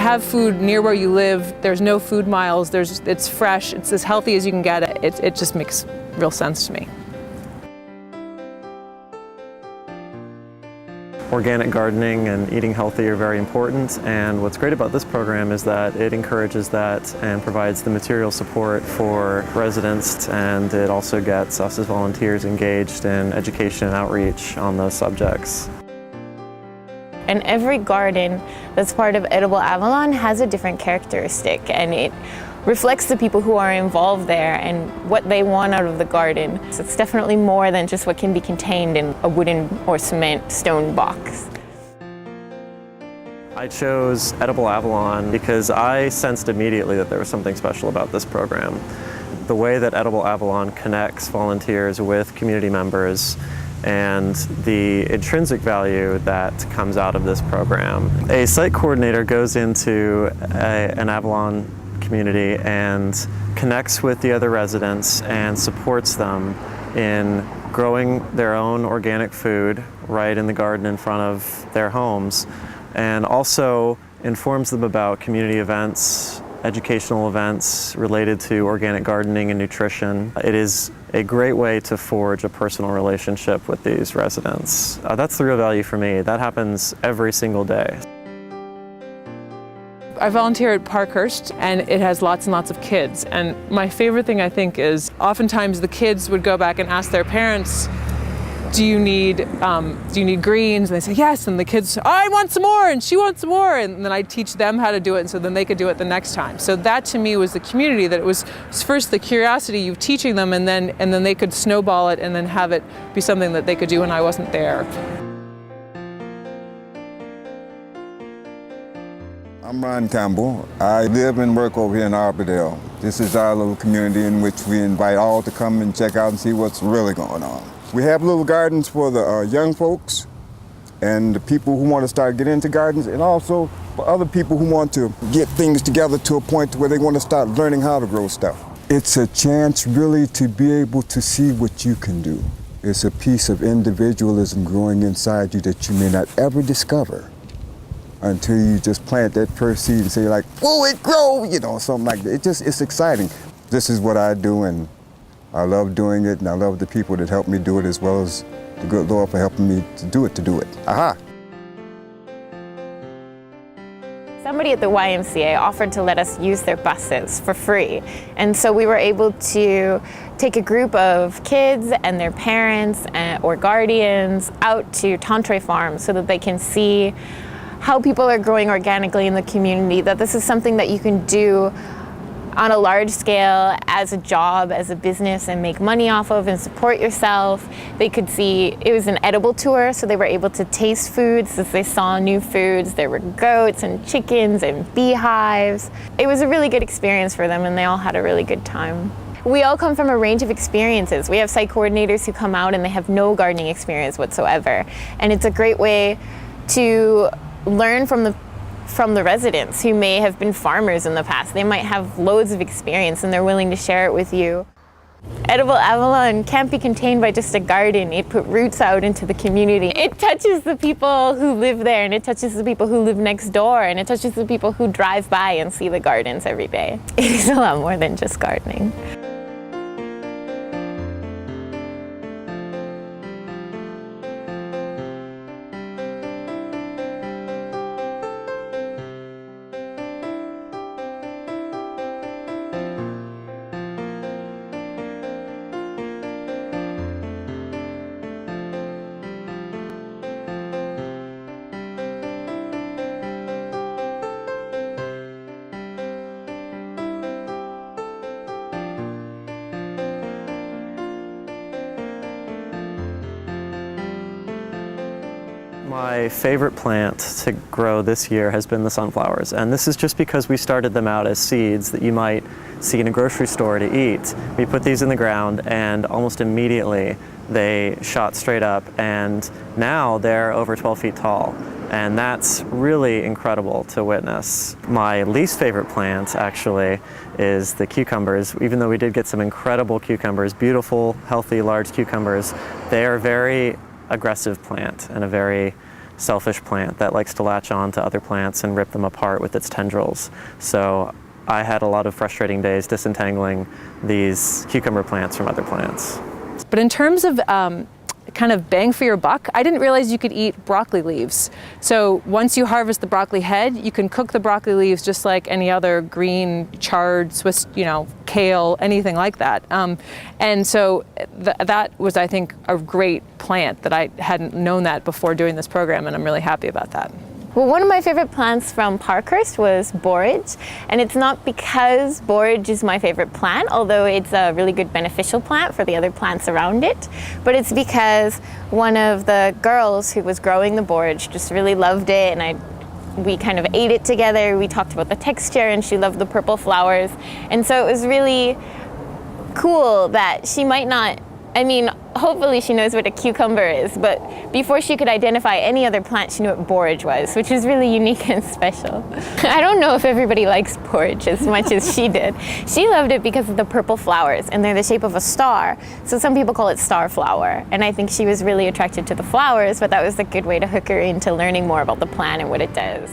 have food near where you live, there's no food miles, it's fresh, it's as healthy as you can get it. It just makes real sense to me. Organic gardening and eating healthy are very important, and what's great about this program is that it encourages that and provides the material support for residents, and it also gets us as volunteers engaged in education and outreach on those subjects. And every garden that's part of Edible Avalon has a different characteristic, and it reflects the people who are involved there and what they want out of the garden. So it's definitely more than just what can be contained in a wooden or cement stone box. I chose Edible Avalon because I sensed immediately that there was something special about this program. The way that Edible Avalon connects volunteers with community members and the intrinsic value that comes out of this program. A site coordinator goes into an Avalon community and connects with the other residents and supports them in growing their own organic food right in the garden in front of their homes, and also informs them about community events, educational events related to organic gardening and nutrition. It is a great way to forge a personal relationship with these residents. That's the real value for me. That happens every single day. I volunteer at Parkhurst, and it has lots and lots of kids. And my favorite thing, I think, is oftentimes the kids would go back and ask their parents, do you need greens? And they say, yes. And the kids, I want some more, and she wants some more. And then I teach them how to do it, and so then they could do it the next time. So that to me was the community, that it was first the curiosity of teaching them, and then they could snowball it and then have it be something that they could do when I wasn't there. I'm Ron Campbell. I live and work over here in Arbor. This is our little community in which we invite all to come and check out and see what's really going on. We have little gardens for the young folks and the people who want to start getting into gardens, and also for other people who want to get things together to a point where they want to start learning how to grow stuff. It's a chance really to be able to see what you can do. It's a piece of individualism growing inside you that you may not ever discover until you just plant that first seed and say, like, whoa, it grow, you know, something like that. It's exciting. This is what I do, and I love doing it, and I love the people that help me do it, as well as the good Lord for helping me to do it. Aha! Somebody at the YMCA offered to let us use their buses for free. And so we were able to take a group of kids and their parents or guardians out to Tantray Farm so that they can see how people are growing organically in the community, that this is something that you can do on a large scale as a job, as a business, and make money off of and support yourself. They could see, it was an edible tour, so they were able to taste foods as they saw new foods. There were goats and chickens and beehives. It was a really good experience for them, and they all had a really good time. We all come from a range of experiences. We have site coordinators who come out and they have no gardening experience whatsoever. And it's a great way to learn from the residents who may have been farmers in the past. They might have loads of experience and they're willing to share it with you. Edible Avalon can't be contained by just a garden. It put roots out into the community. It touches the people who live there, and it touches the people who live next door, and it touches the people who drive by and see the gardens every day. It is a lot more than just gardening. My favorite plant to grow this year has been the sunflowers, and this is just because we started them out as seeds that you might see in a grocery store to eat. We put these in the ground and almost immediately they shot straight up, and now they're over 12 feet tall, and that's really incredible to witness. My least favorite plant actually is the cucumbers. Even though we did get some incredible cucumbers, beautiful, healthy, large cucumbers, they are a very aggressive plant and a very selfish plant that likes to latch on to other plants and rip them apart with its tendrils. So I had a lot of frustrating days disentangling these cucumber plants from other plants. But in terms of kind of bang for your buck, I didn't realize you could eat broccoli leaves. So once you harvest the broccoli head, you can cook the broccoli leaves just like any other green, charred, Swiss, kale, anything like that. And so that was, I think, a great plant that I hadn't known that before doing this program, and I'm really happy about that. Well, one of my favorite plants from Parkhurst was borage, and it's not because borage is my favorite plant, although it's a really good beneficial plant for the other plants around it, but it's because one of the girls who was growing the borage just really loved it, and we kind of ate it together. We talked about the texture, and she loved the purple flowers, and so it was really cool that she might not, hopefully she knows what a cucumber is, but before she could identify any other plant, she knew what borage was, which is really unique and special. I don't know if everybody likes borage as much as she did. She loved it because of the purple flowers, and they're the shape of a star, so some people call it star flower, and I think she was really attracted to the flowers, but that was a good way to hook her into learning more about the plant and what it does.